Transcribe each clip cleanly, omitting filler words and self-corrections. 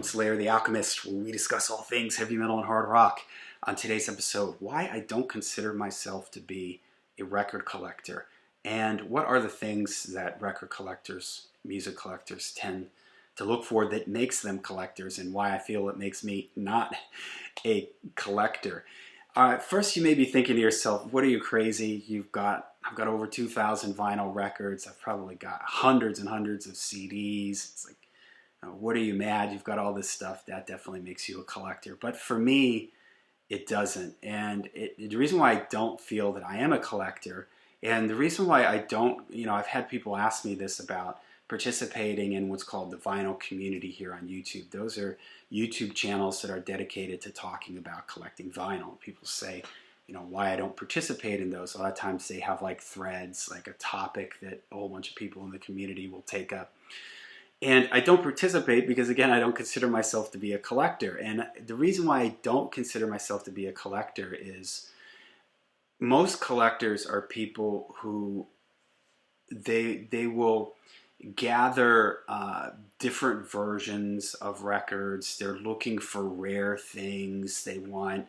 Slayer the Alchemist, where we discuss all things heavy metal and hard rock. On today's episode, why I don't consider myself to be a record collector, and what are the things that record collectors, music collectors, tend to look for that makes them collectors, and why I feel it makes me not a collector. First, you may be thinking to yourself, what are you, crazy? I've got over 2,000 vinyl records. I've probably got hundreds and hundreds of CDs. It's like, what are you, mad? You've got all this stuff. That definitely makes you a collector. But for me, it doesn't. And the reason why I don't feel that I am a collector, and the reason why I don't, I've had people ask me this about participating in what's called the vinyl community here on YouTube. Those are YouTube channels that are dedicated to talking about collecting vinyl. People say, why I don't participate in those. A lot of times they have like threads, like a topic that a whole bunch of people in the community will take up. And I don't participate because, again, I don't consider myself to be a collector. And the reason why I don't consider myself to be a collector is most collectors are people who they will gather different versions of records. They're looking for rare things. They want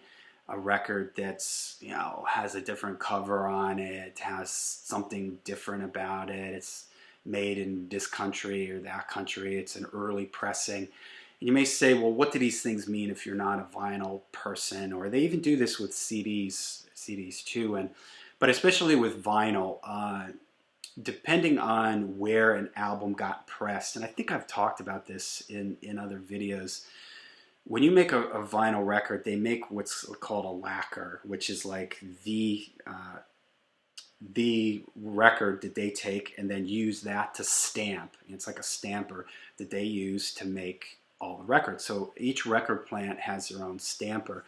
a record that's, has a different cover on it, has something different about it. It's made in this country or that country. It's an early pressing. And you may say, well, what do these things mean if you're not a vinyl person? Or they even do this with CDs too. But especially with vinyl, depending on where an album got pressed, and I think I've talked about this in other videos, when you make a vinyl record, they make what's called a lacquer, which is like the record that they take and then use that to stamp. It's like a stamper that they use to make all the records. So each record plant has their own stamper.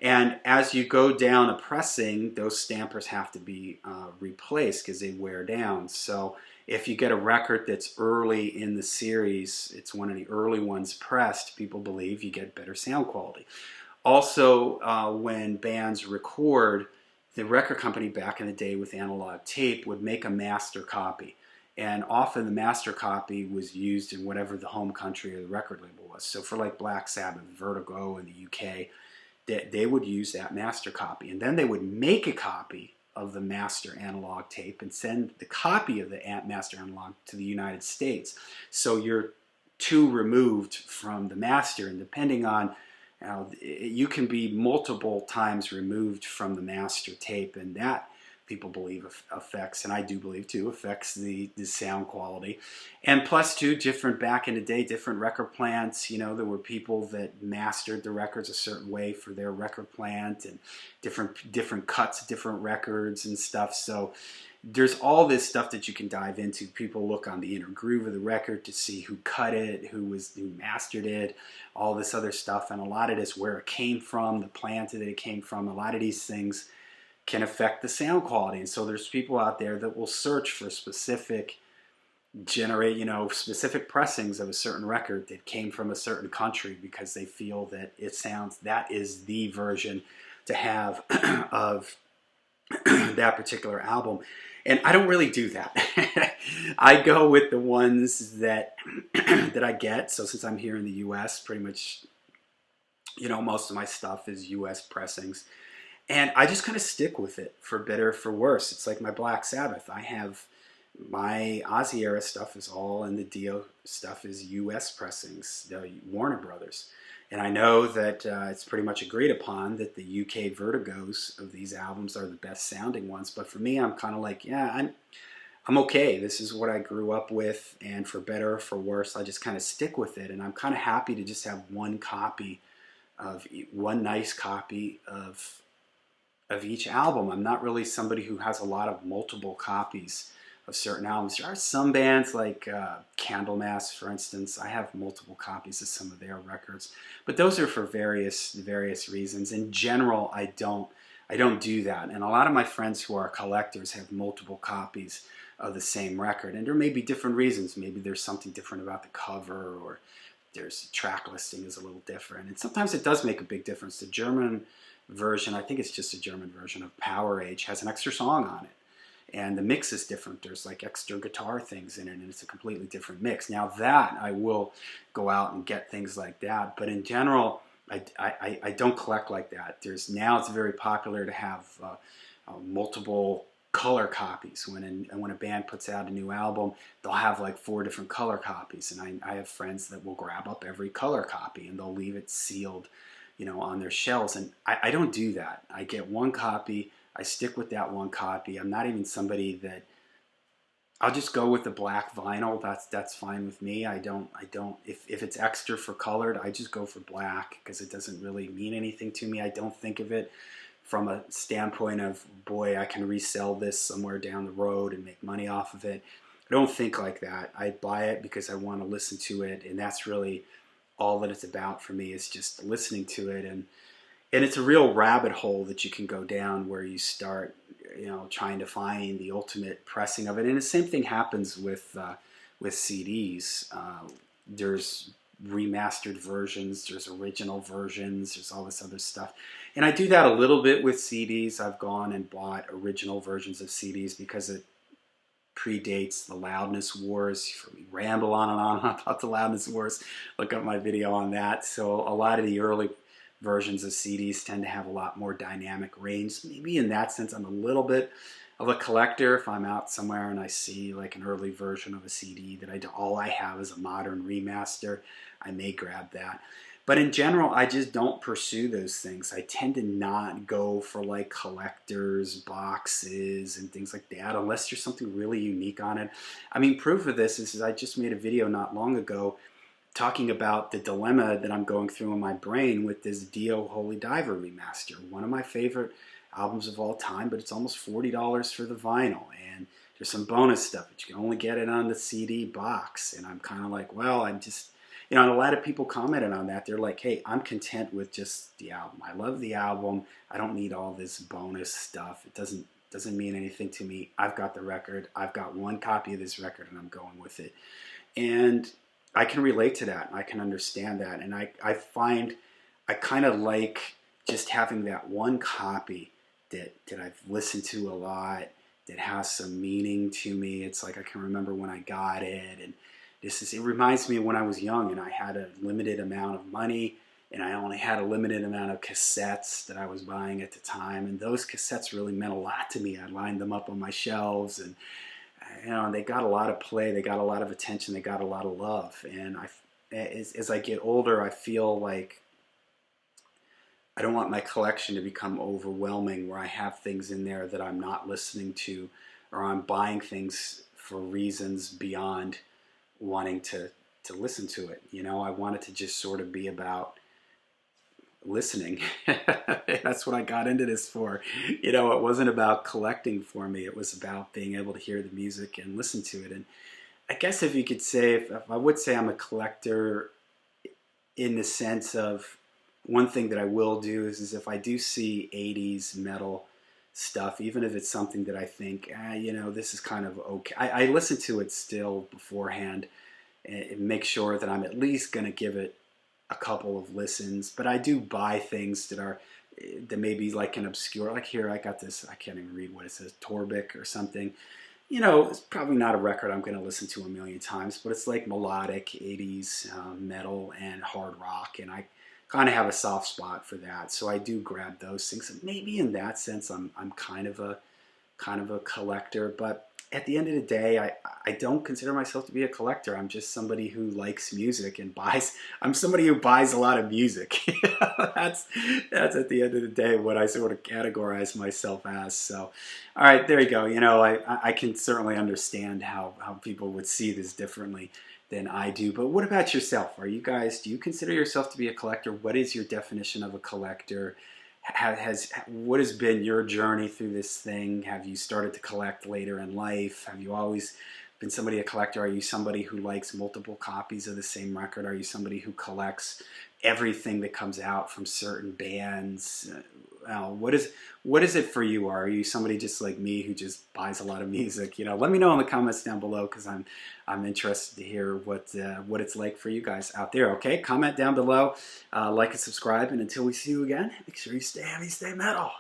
And as you go down a pressing, those stampers have to be replaced because they wear down. So if you get a record that's early in the series, it's one of the early ones pressed, people believe you get better sound quality. Also, when bands record, the record company back in the day with analog tape would make a master copy. And often the master copy was used in whatever the home country or the record label was. So for like Black Sabbath, Vertigo in the UK, they would use that master copy. And then they would make a copy of the master analog tape and send the copy of the master analog to the United States. So you're two removed from the master, and depending on, you can be multiple times removed from the master tape, and that people believe affects, and I do believe too, affects the sound quality. And plus too, back in the day, different record plants, there were people that mastered the records a certain way for their record plant, and different cuts, different records and stuff. So there's all this stuff that you can dive into. People look on the inner groove of the record to see who cut it, who mastered it, all this other stuff. And a lot of this, where it came from, the plant that it came from, a lot of these things can affect the sound quality. And so there's people out there that will search for specific pressings of a certain record that came from a certain country because they feel that that is the version to have of that particular album. And I don't really do that. I go with the ones that that I get. So since I'm here in the US, pretty much, most of my stuff is US pressings. And I just kind of stick with it, for better or for worse. It's like my Black Sabbath. I have my Ozzy era stuff is all, and the Dio stuff is US pressings, the Warner Brothers. And I know that it's pretty much agreed upon that the UK Vertigos of these albums are the best sounding ones. But for me, I'm kind of like, yeah, I'm okay. This is what I grew up with, and for better or for worse, I just kind of stick with it. And I'm kind of happy to just have one nice copy of each album. I'm not really somebody who has a lot of multiple copies of certain albums. There are some bands like Candlemass, for instance. I have multiple copies of some of their records, but those are for various reasons. In general, I don't do that. And a lot of my friends who are collectors have multiple copies of the same record, and there may be different reasons. Maybe there's something different about the cover, or there's track listing is a little different, and sometimes it does make a big difference. The German version, I think it's just a German version of Power Age, has an extra song on it. and the mix is different. There's like extra guitar things in it, and it's a completely different mix. Now that I will go out and get things like that, but in general, I don't collect like that. Now it's very popular to have multiple color copies. When a band puts out a new album, they'll have like 4 different color copies, and I have friends that will grab up every color copy and they'll leave it sealed, on their shelves. And I don't do that. I get one copy. I stick with that one copy. I'm not even somebody that I'll just go with the black vinyl. That's fine with me. I don't if it's extra for colored, I just go for black because it doesn't really mean anything to me. I don't think of it from a standpoint of, boy, I can resell this somewhere down the road and make money off of it. I don't think like that. I buy it because I want to listen to it, and that's really all that it's about for me, is just listening to it. And it's a real rabbit hole that you can go down where you start, trying to find the ultimate pressing of it. And the same thing happens with CDs. There's remastered versions, there's original versions, there's all this other stuff. And I do that a little bit with CDs. I've gone and bought original versions of CDs because it predates the loudness wars. We ramble on and on about the loudness wars. Look up my video on that. So a lot of the early versions of CDs tend to have a lot more dynamic range. Maybe in that sense I'm a little bit of a collector. If I'm out somewhere and I see like an early version of a CD that all I have is a modern remaster, I may grab that. But in general, I just don't pursue those things. I tend to not go for like collectors, boxes, and things like that unless there's something really unique on it. I mean, proof of this is I just made a video not long ago talking about the dilemma that I'm going through in my brain with this Dio Holy Diver remaster. One of my favorite albums of all time, but it's almost $40 for the vinyl, and there's some bonus stuff, but you can only get it on the CD box. And I'm kind of like, well, I'm just, and a lot of people commented on that. They're like, hey, I'm content with just the album. I love the album. I don't need all this bonus stuff. It doesn't mean anything to me. I've got the record. I've got one copy of this record, and I'm going with it. And I can relate to that. I can understand that. And I find I kind of like just having that one copy that I've listened to a lot, that has some meaning to me. It's like I can remember when I got it, and it reminds me of when I was young and I had a limited amount of money and I only had a limited amount of cassettes that I was buying at the time, and those cassettes really meant a lot to me. I lined them up on my shelves, and they got a lot of play, they got a lot of attention, they got a lot of love. And as I get older, I feel like I don't want my collection to become overwhelming, where I have things in there that I'm not listening to, or I'm buying things for reasons beyond wanting to listen to it. I want it to just sort of be about listening. That's what I got into this for. It wasn't about collecting for me. It was about being able to hear the music and listen to it. And I guess if you could say, if I would say I'm a collector in the sense of, one thing that I will do is if I do see 80s metal stuff, even if it's something that I think, this is kind of okay, I listen to it still beforehand and make sure that I'm at least going to give it a couple of listens. But I do buy things that may be like an obscure, like here I got this, I can't even read what it says, Torvik or something. It's probably not a record I'm going to listen to a million times, but it's like melodic 80s metal and hard rock, and I kind of have a soft spot for that, so I do grab those things. And maybe in that sense, I'm kind of a collector. But at the end of the day, I don't consider myself to be a collector. I'm just somebody who likes music and buys. I'm somebody who buys a lot of music. That's at the end of the day what I sort of categorize myself as. So, all right, there you go. I can certainly understand how people would see this differently than I do. But what about yourself? Do you consider yourself to be a collector? What is your definition of a collector? What has been your journey through this thing? Have you started to collect later in life? Have you always been a collector? Are you somebody who likes multiple copies of the same record? Are you somebody who collects everything that comes out from certain bands? What is it for you? Or are you somebody just like me who just buys a lot of music? Let me know in the comments down below, because I'm interested to hear what it's like for you guys out there. Okay, comment down below, like and subscribe, and until we see you again, make sure you stay heavy, stay metal.